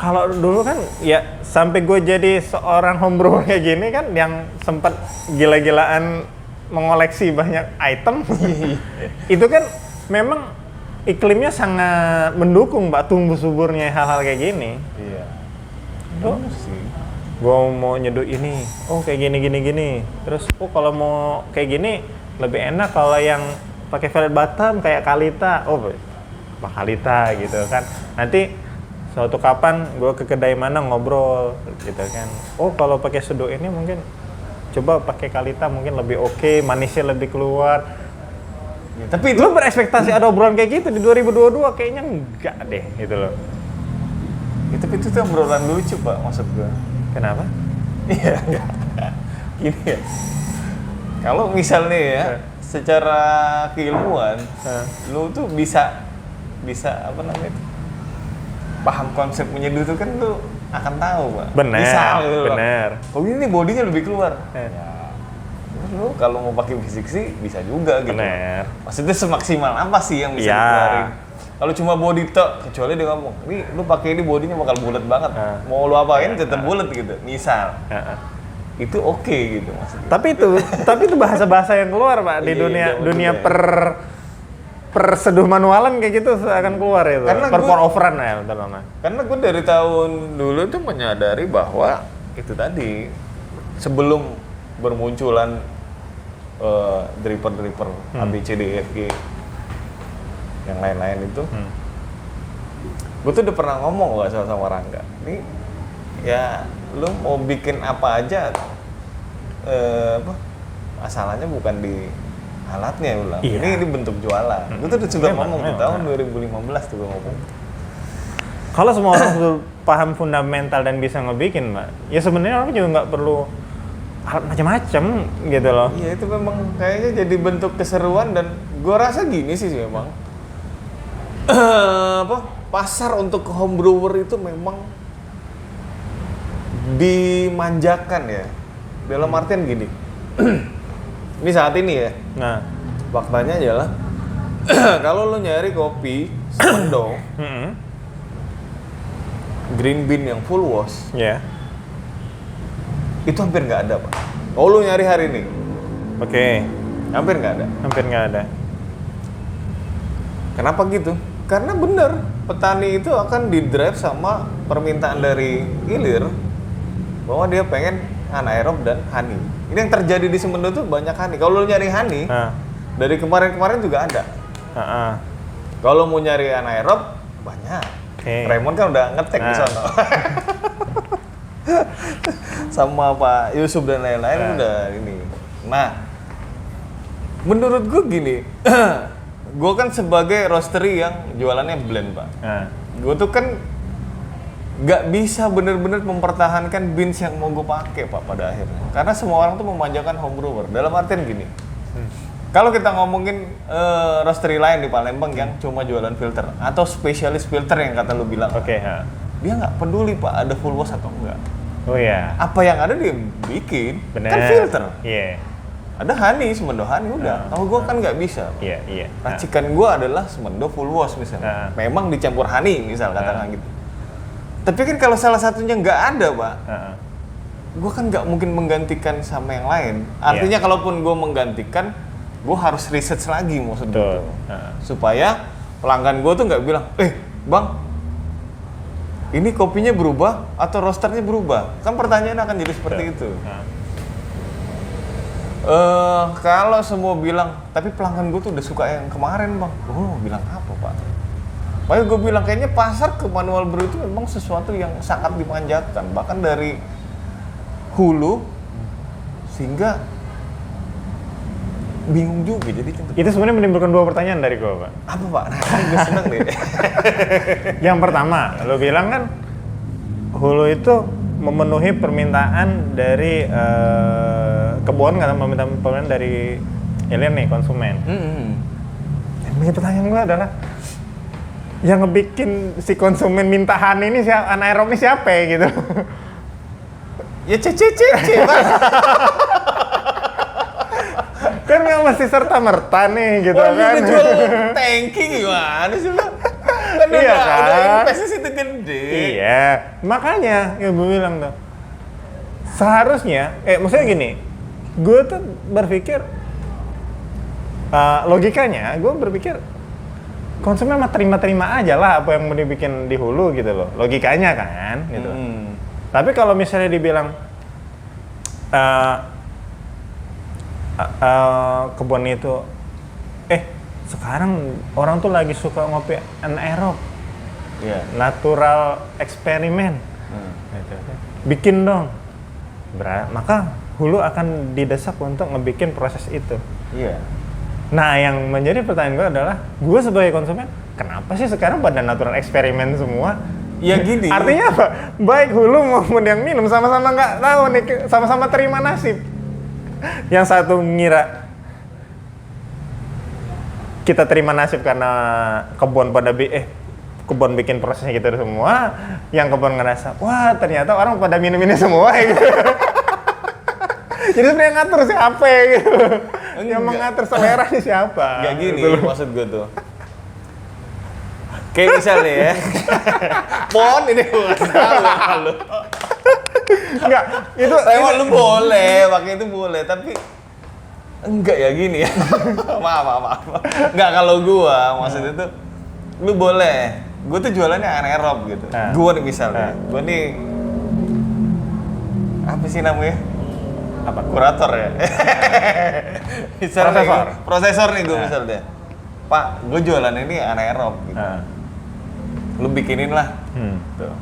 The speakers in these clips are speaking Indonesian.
Kalau dulu kan ya sampai gue jadi seorang homebrewer kayak gini kan yang sempat gila-gilaan mengoleksi banyak item. Itu kan memang iklimnya sangat mendukung Pak tumbuh suburnya hal-hal kayak gini. Iya. Tuh sih. Gue mau nyeduh ini, oh kayak gini. Terus kalau mau kayak gini lebih enak kalau yang pakai velvet bottom kayak Kalita. Oh, Pak Kalita gitu kan. Nanti suatu kapan gue ke kedai mana ngobrol gitu kan. Oh kalau pakai seduh ini mungkin coba pakai Kalita mungkin lebih oke, manisnya lebih keluar. Ya, tapi Lu berekspektasi ada obrolan kayak gitu di 2022 kayaknya enggak deh gitu loh. ya, tapi itu tuh obrolan lucu Pak maksud gue. Kenapa? Iya. Gini ya. Kalau misalnya ya secara keilmuan lu tuh bisa apa namanya itu? Paham konsep menyeduh itu kan lu akan tahu, Pak. Bener, Misal, gitu, bener. Kok ini bodinya lebih keluar. Ya, lu kalau mau pakai fisik sih bisa juga gitu. Bener. Maksudnya semaksimal apa sih yang bisa Ya. dikeluarin? Kalau cuma body tok, kecuali dia ngomong, "Nih, lu pakai ini bodinya bakal bulat banget. Mau lu apain tetap bulat gitu." Misal. Itu oke gitu maksudnya. Tapi itu bahasa-bahasa yang keluar Pak di Iya, dunia ya. per seduh manualan kayak gitu akan keluar itu. Karena per gua- pour overan ya betul Mas. Karena gue dari tahun dulu tuh menyadari bahwa itu tadi sebelum bermunculan dripper A B C D E F G yang lain-lain itu, gue tuh udah pernah ngomong gak sama Rangga, nih ya lu mau bikin apa aja, masalahnya bukan di alatnya ulang. Iya. Ini bentuk jualan. Gue tuh udah sudah ngomong tuh memang. tahun 2015 tuh gue ngomong. Kalau semua orang sudah paham fundamental dan bisa ngebikin, Mbak, ya sebenarnya orang juga nggak perlu alat macam-macam gitu loh. Iya itu memang kayaknya jadi bentuk keseruan dan gue rasa gini sih memang pasar untuk homebrewer itu memang dimanjakan ya. Dalam artian gini. Ini saat ini ya. Nah, Faktanya adalah kalau lo nyari kopi Semendo green bean yang full wash ya, itu hampir nggak ada Pak. Oh lo nyari hari ini oke, hampir nggak ada. hampir nggak ada. Kenapa gitu? Karena bener petani itu akan didrive sama permintaan dari hilir bahwa dia pengen anaerob dan honey. Ini yang terjadi di Semendo tuh banyak honey. Kalau lo nyari honey dari kemarin-kemarin juga ada. Kalau mau nyari anaerob banyak. Raymond kan udah ngetek di sana. Sama Pak Yusuf dan lain-lain udah ini. Nah, menurut gue gini, gue kan sebagai roastery yang jualannya blend Pak. Gue tuh kan nggak bisa bener-bener mempertahankan beans yang mau gue pakai Pak pada akhirnya. Karena semua orang tuh memanjakan homebrewer. Dalam artian gini, kalau kita ngomongin roastery lain di Palembang yang cuma jualan filter atau spesialis filter yang kata lu bilang, dia nggak peduli Pak ada full wash atau enggak. Oh ya. Apa yang ada dia bikin, Bener. kan filter. Iya. Ada honey, Semendo honey udah. Kalau gua kan nggak bisa. Iya. Racikan gua adalah Semendo full wash misalnya. Memang dicampur honey misal katakan gitu. Tapi kan kalau salah satunya nggak ada Pak, gua kan nggak mungkin menggantikan sama yang lain. Artinya kalaupun gua menggantikan, gue harus research lagi maksudnya supaya pelanggan gue tuh nggak bilang, bang, ini kopinya berubah atau roasternya berubah, kan pertanyaan akan jadi seperti itu. Kalau semua bilang, tapi pelanggan gue tuh udah suka yang kemarin bang, bilang apa Pak? Makanya gue bilang kayaknya pasar ke manual brew itu memang sesuatu yang sangat dimanjakan, bahkan dari hulu sehingga bingung juga jadi Itu sebenarnya menimbulkan dua pertanyaan dari gue, Pak. apa Pak? Nah, ini gue seneng deh. Yang pertama, lo bilang kan hulu itu memenuhi permintaan dari kebun kan, permintaan dari hilir nih konsumen. Dan pertanyaan gue adalah yang ngebikin si konsumen minta honey ini siapa, anaerob ini siapa ya gitu? Ya Pak. Kan nggak mesti serta merta nih gitu kan. Lu jual tangki gimana sih lu? Kan Iya udah kan? investasi itu gede. Iya, makanya yang gue bilang tuh. Seharusnya, maksudnya gini, gue tuh berpikir, logikanya, gue berpikir konsumen mah terima-terima aja lah apa yang mau dibikin di hulu gitu loh, logikanya kan, gitu. Tapi kalau misalnya dibilang kebun itu, sekarang orang tuh lagi suka ngopi anaerob, natural eksperimen, gitu. Bikin dong. Maka hulu akan didesak untuk ngebikin proses itu. Iya. Nah, yang menjadi pertanyaan gue adalah, gue sebagai konsumen, kenapa sih sekarang pada natural eksperimen semua? Ya gini. Artinya apa? Baik hulu maupun yang minum sama-sama nggak tahu nih, sama-sama terima nasib. Yang satu ngira kita terima nasib karena kebun kebun bikin prosesnya gitu semua, yang kebun ngerasa, wah ternyata orang pada minum ini semua gitu. Jadi sebenarnya ngatur siapa ya gitu. Yang mengatur selera siapa? Gak gini gitu. maksud gue tuh. Kayak misalnya ya. Pon ini gue nggak tahu lu. Enggak, itu Lu boleh, pakai itu boleh, tapi enggak ya gini ya. maaf. Enggak, kalau gua maksudnya tuh lu boleh. Gua tuh jualannya anaerob gitu. Gua nih misalnya, gua nih apa sih namanya? apa? Kurator ya. Misalnya prosesor nih gua misalnya. Pak, gua jualan ini anaerob gitu. Lu bikinin lah. Tuh.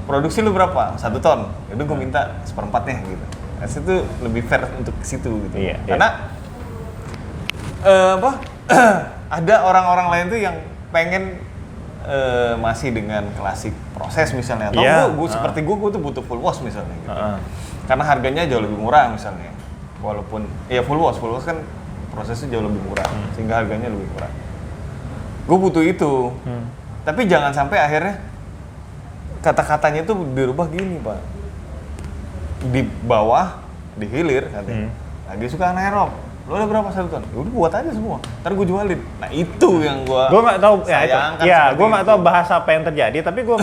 Produksi lu berapa? 1 ton. Itu gue minta 1/4-nya gitu. Nah, itu lebih fair untuk ke situ gitu. Iya, Karena ada orang-orang lain tuh yang pengen masih dengan klasik proses misalnya. Atau gue seperti gue tuh butuh full wash misalnya gitu. Karena harganya jauh lebih murah misalnya. Walaupun ya full wash kan prosesnya jauh lebih murah sehingga harganya lebih murah. Gue butuh itu. Tapi jangan sampai akhirnya kata-katanya itu dirubah gini, Pak. Di bawah, di hilir katanya. Lagi suka anaerob. Lo ada berapa 1 ton? Udah buat aja semua. Ntar gue jualin. Nah itu yang gue nggak tahu ya itu. Ya, gue nggak tahu itu. bahasa apa yang terjadi. Tapi gue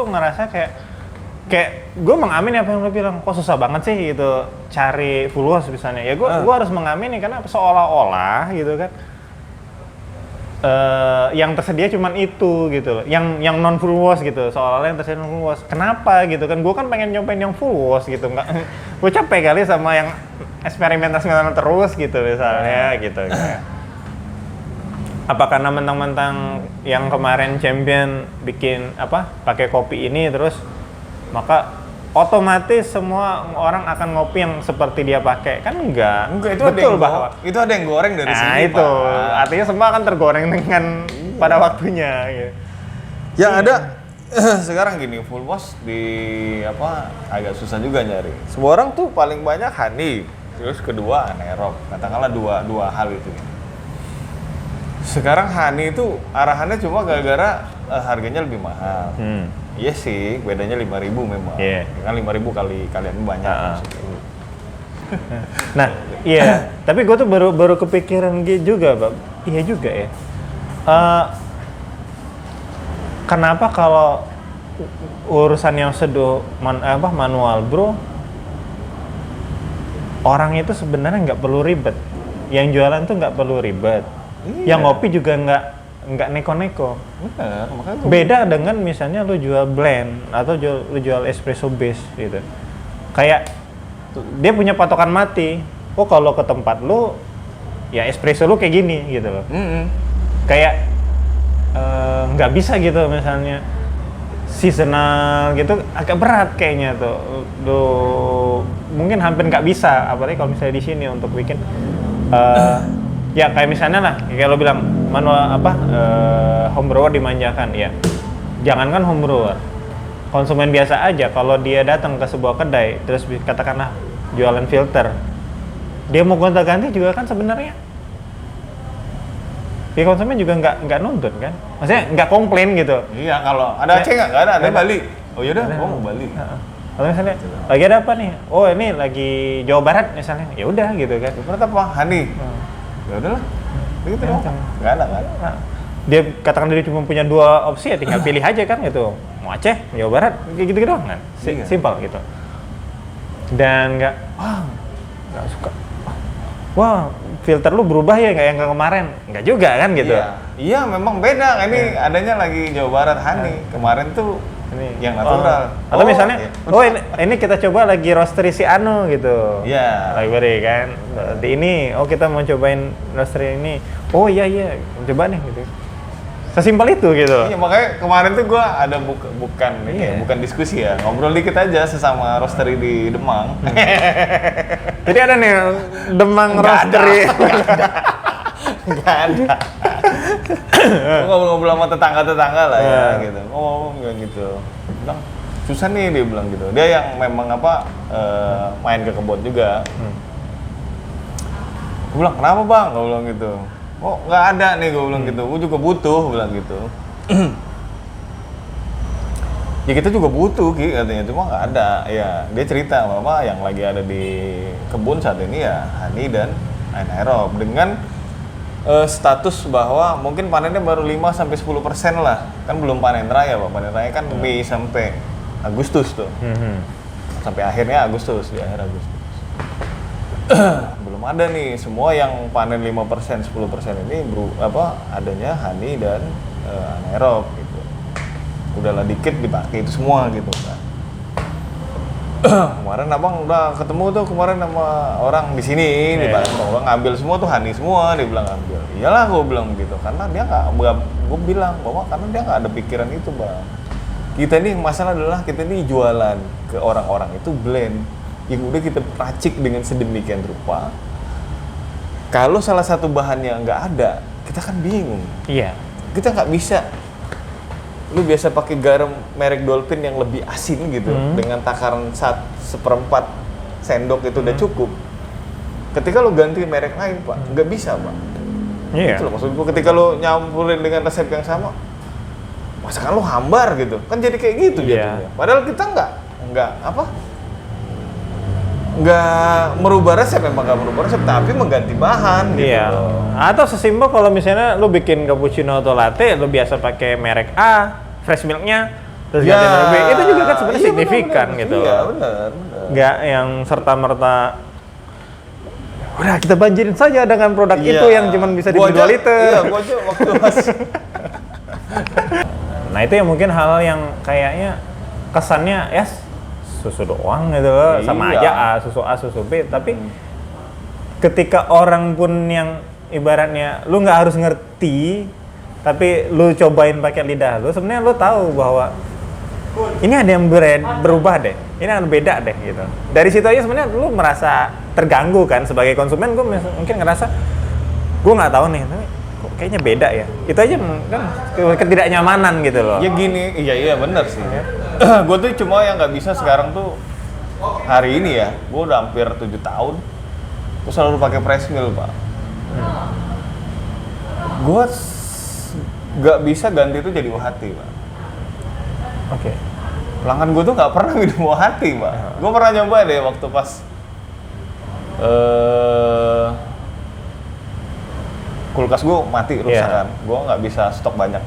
ngerasa kayak gue mengamini apa yang lo bilang. Kok susah banget sih gitu cari full wash misalnya. Ya gue harus mengamini karena seolah-olah gitu kan. Yang tersedia cuman itu gitu loh, yang non full wash gitu, seolah-olah yang tersedia non full wash. Kenapa gitu kan? Gue kan pengen nyobain yang full wash gitu, nggak? Gue capek kali sama yang eksperimentasi terus gitu misalnya gitu. Kayak. Apa karena mentang-mentang yang kemarin champion bikin pakai kopi ini terus, maka otomatis semua orang akan ngopi yang seperti dia pakai, kan enggak itu betul bahwa itu ada yang goreng dari sini. Nah itu artinya semua akan tergoreng dengan pada waktunya gitu. Yang ada sekarang gini, full wash di agak susah juga nyari. Semua orang tuh paling banyak honey, terus kedua anaerob, katakanlah dua hal itu. Sekarang honey itu arahannya cuma gara-gara harganya lebih mahal. Iya sih, bedanya 5.000 memang. Yeah. Kan 5.000 kalian banyak. Nah, iya. Tapi gue tuh baru kepikiran juga, Bang. Iya juga ya. Kenapa kalau urusan yang manual, bro? Orang itu sebenarnya nggak perlu ribet. Yang jualan tuh nggak perlu ribet. Iya. Yang ngopi juga nggak neko-neko. Bener, makanya beda dengan misalnya lu jual blend atau lu jual espresso base gitu. Kayak dia punya patokan mati. Oh kalau ke tempat lu ya espresso lu kayak gini gitu loh. Kayak nggak bisa gitu misalnya seasonal gitu, agak berat kayaknya tuh. Mungkin hampir nggak bisa, apalagi kalau misalnya di sini untuk bikin ya kayak misalnya lah, kayak lo bilang manual home brewer dimanjakan ya. Jangankan home brewer, konsumen biasa aja kalau dia datang ke sebuah kedai terus katakanlah jualan filter, dia mau gonta-ganti juga kan sebenarnya. Ya konsumen juga nggak nuntut kan, maksudnya nggak komplain gitu. Iya, kalau ada Aceh nggak ada Bali. Oh yaudah, mau Bali. Kalau misalnya lagi ada apa nih? Oh ini lagi Jawa Barat misalnya, ya udah gitu kan. Jawa Barat apa? Honey. Ya udahlah. Gitu dong. Nggak ada. Nah, dia katakan dia cuma punya 2 opsi ya tinggal pilih aja kan gitu. Mau Aceh, Jawa Barat, kayak gitu-gitu doang kan. Iya. Simpel gitu. Dan nggak suka. Wah, filter lu berubah ya nggak yang kemarin? Nggak juga kan gitu. Iya, memang beda. Ini adanya lagi Jawa Barat Honey. Kemarin tuh Ini yang natural. Atau misalnya, ini kita coba lagi roastery si Anu gitu. Iya. Library kan. Di ini, kita mau cobain roastery ini. Oh iya, coba nih gitu. Sesimpel itu gitu. Iya, makanya kemarin tuh gua ada bukan diskusi ya, ngobrol dikit aja sesama roastery di Demang. Jadi ada nih Demang Nggak roastery. Nggak ada. Gua ngobrol-ngobrol sama tetangga-tetangga lah ya gitu. Ngomong gitu. Bilang susah nih, dia bilang gitu. Dia yang memang main ke kebun juga. Gua bilang, kenapa bang? Gua bilang gitu. Oh nggak ada nih, gue bilang gitu. Gue juga butuh, bilang gitu. Ya kita juga butuh, Ki, katanya. Cuma nggak ada. Ya dia cerita bahwa yang lagi ada di kebun saat ini ya honey dan anaerob dengan status bahwa mungkin panennya baru 5-10% lah. Kan belum panen raya, Pak. Panen raya kan Mei sampai Agustus tuh. Sampai akhirnya Agustus, di akhir Agustus. Belum ada nih, semua yang panen 5%, 10% ini adanya honey dan anaerob gitu. Udahlah dikit dipakai itu semua gitu kan. Kemarin abang udah ketemu tuh kemarin sama orang di sini di Bandung, orang ngambil semua tuh honey semua, dia bilang ngambil. Iyalah gue bilang gitu, karena dia gue bilang bahwa karena dia nggak ada pikiran itu bang. Kita nih masalah adalah kita nih jualan ke orang-orang itu blend yang udah kita racik dengan sedemikian rupa. Kalau salah satu bahannya nggak ada, kita kan bingung. Iya. Kita nggak bisa. Lu biasa pakai garam merek Dolphin yang lebih asin gitu, dengan takaran 1/4 sendok itu udah cukup. Ketika lu ganti merek lain, Pak, nggak bisa, Pak. Iya. Itu loh maksud gua, ketika lu nyampurin dengan resep yang sama, masakan lu hambar gitu. Kan jadi kayak gitu jadinya. Padahal kita nggak merubah resep, memang nggak merubah resep, tapi mengganti bahan gitu. Iya. Atau sesimpel kalau misalnya lu bikin cappuccino atau latte, lu biasa pakai merek A, fresh milknya, terus ganti merek B, itu juga kan sebenarnya signifikan bener. gitu. Iya, benar. Nggak yang serta-merta udah kita banjirin saja dengan produk itu yang cuma bisa di 2 liter. Iya, gua aja waktu pas. Nah, itu yang mungkin hal yang kayaknya kesannya susu doang gitu loh, sama aja susu B, tapi ketika orang pun yang ibaratnya lu nggak harus ngerti, tapi lu cobain pakai lidah lu, sebenarnya lu tahu bahwa ini ada yang berubah deh, ini ada beda deh gitu. Dari situ aja sebenarnya lu merasa terganggu kan sebagai konsumen. Gue mungkin ngerasa gue nggak tahu nih, tapi kok kayaknya beda ya. Itu aja kan ketidaknyamanan gitu loh. Ya gini, iya benar sih. Gue tuh cuma yang nggak bisa sekarang tuh hari ini ya, gue udah hampir 7 tahun, gue selalu pakai press mill, Pak. Gue nggak bisa ganti itu jadi UHT, Pak. Oke. Pelanggan gue tuh nggak pernah minum UHT, Pak. Gue pernah nyoba deh waktu pas kulkas gue mati rusak kan, gue nggak bisa stok banyak.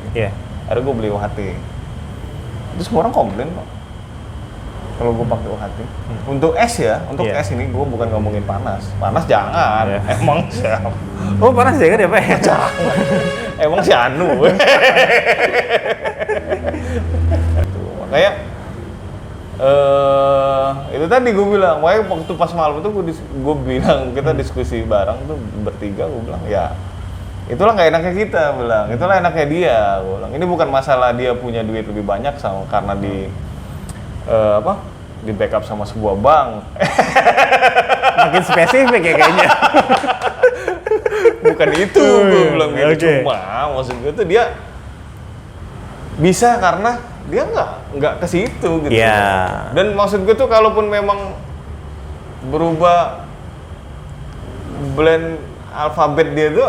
Akhirnya gue beli UHT. Terus semua orang komplain, Pak, kalau gue pakai UHT. Untuk es ya, untuk es ini gue bukan ngomongin panas. Panas jangan, emang siapa? Oh panas ya kan ya Pak? Jangan, emang si Anu. Makanya itu tadi gue bilang, makanya waktu pas malam itu gue bilang, kita diskusi bareng tuh bertiga, gue bilang ya itulah nggak enaknya kita, bilang itulah enaknya dia, gue bilang ini bukan masalah dia punya duit lebih banyak sama karena di backup sama sebuah bank. Makin spesifik ya kayaknya. Bukan itu, gue bilang gitu. Cuma maksud gue tuh dia bisa karena dia nggak ke situ gitu. Dan maksud gue tuh kalaupun memang berubah blend alfabet dia tuh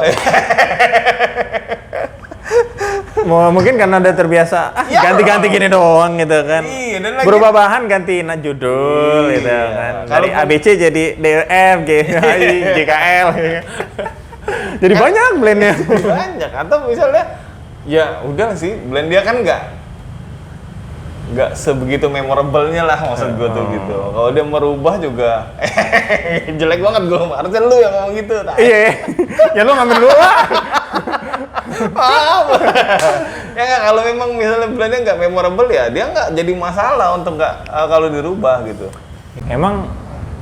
mungkin karena udah terbiasa ganti-ganti gini doang gitu kan. Iya, dan berubah bahan ganti judul gitu kan. Dari ABC jadi DEF, GHI, GKL. Jadi banyak blendnya. Banyak. Atau misalnya, ya udah sih, blend dia kan nggak sebegitu memorable-nya lah maksud gue tuh gitu. Kalau dia merubah juga, jelek banget gue. Harusnya lu yang ngomong gitu. Iya, ya lu ngambil dulu lah. Paham. Ya nggak, kalau memang misalnya blendnya nggak memorable ya dia nggak jadi masalah untuk nggak kalau dirubah gitu. Emang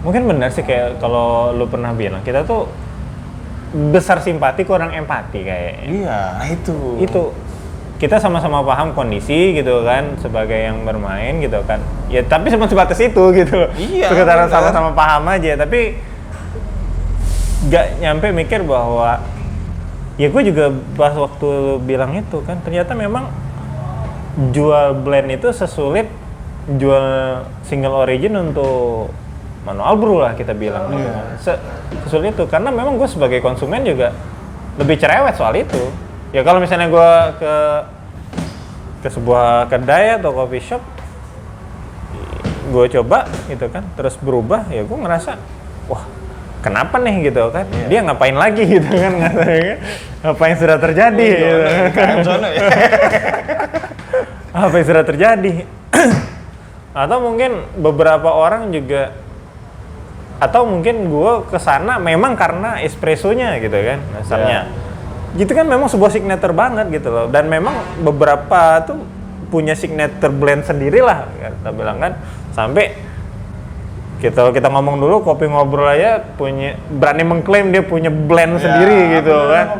mungkin benar sih kayak kalau lu pernah bilang kita tuh besar simpati kurang empati kayaknya. Iya, Itu kita sama-sama paham kondisi gitu kan sebagai yang bermain gitu kan. Ya tapi cuma sebatas itu gitu. Iya. Sekitaran sama-sama paham aja tapi nggak nyampe mikir bahwa ya gue juga pas waktu lu bilang itu kan ternyata memang jual blend itu sesulit jual single origin untuk manual brew lah kita bilang. Sesulit itu karena memang gue sebagai konsumen juga lebih cerewet soal itu. Ya kalau misalnya gue ke sebuah kedai atau coffee shop, gue coba gitu kan, terus berubah, ya gue ngerasa, wah kenapa nih gitu kan? Dia ngapain lagi gitu kan? Apa yang sudah terjadi? Gitu. Apa yang sudah terjadi? Atau mungkin beberapa orang juga, atau mungkin gue kesana memang karena espressonya gitu kan, dasarnya. Gitu kan memang sebuah signature banget gitu loh, dan memang beberapa tuh punya signature blend sendiri lah kita bilang kan, sampai kita ngomong dulu Kopi Ngobrol aja punya berani mengklaim dia punya blend sendiri gitu kan.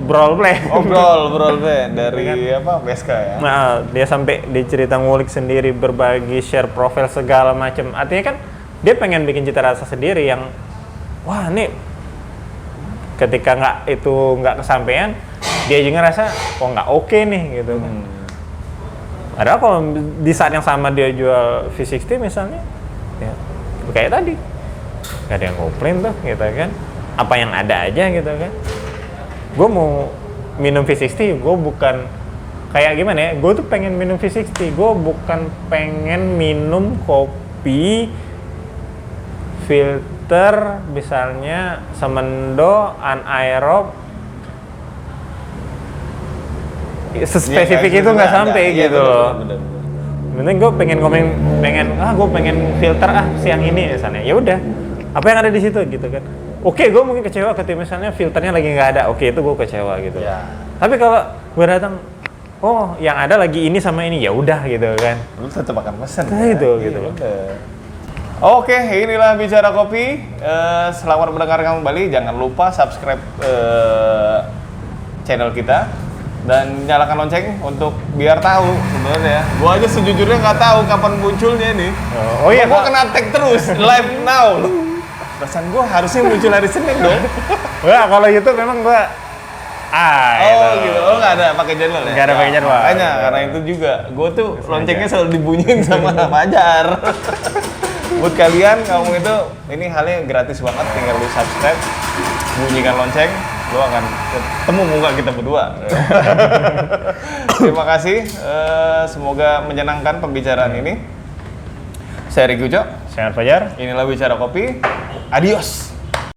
Brawl blend. Oh, brawl blend dari apa? Beska ya. Nah, dia sampai dicerita ngulik sendiri, berbagi share profile segala macam. Artinya kan dia pengen bikin cita rasa sendiri yang wah nih ketika nggak kesampaian, dia juga ngerasa kok nggak oke nih gitu kan. Padahal kalau di saat yang sama dia jual V60 misalnya, ya kayak tadi nggak ada yang komplain tuh gitu kan. Apa yang ada aja gitu kan. Gue mau minum V60, gue bukan kayak gimana ya, gue tuh pengen minum V60, gue bukan pengen minum kopi filter misalnya semendo, anaerob, spesifik itu nggak sampai gitu loh. Mending gue pengen gue pengen filter siang ini misalnya, ya udah apa yang ada di situ gitu kan. Oke, gue mungkin kecewa ketika misalnya filternya lagi nggak ada, oke itu gue kecewa gitu. Tapi kalau gue datang, oh yang ada lagi ini sama ini, ya udah gitu kan. Lu tetap akan pesen. Nah itu gitu loh. Oke, inilah Bicara Kopi. Selamat mendengarkan kembali. Jangan lupa subscribe channel kita dan nyalakan lonceng untuk biar tahu sebenarnya. Gua aja sejujurnya nggak tahu kapan munculnya ini. Oh iya, gua kena tag terus live now. Perasaan gua harusnya muncul hari Senin dong. Wah, kalau YouTube memang gua gitu. Oh, nggak ada pakai jadwal ya? Nggak ada pakai jadwal. Makanya karena itu juga, gua tuh loncengnya selalu dibunyiin sama Fajar. Buat kalian, kamu itu, ini halnya gratis banget, tinggal lu subscribe, bunyikan lonceng, lu akan ketemu muka kita berdua. Terima kasih, semoga menyenangkan pembicaraan ini. Saya Riki Ujo. Saya Fajar. Inilah Bicara Kopi. Adios.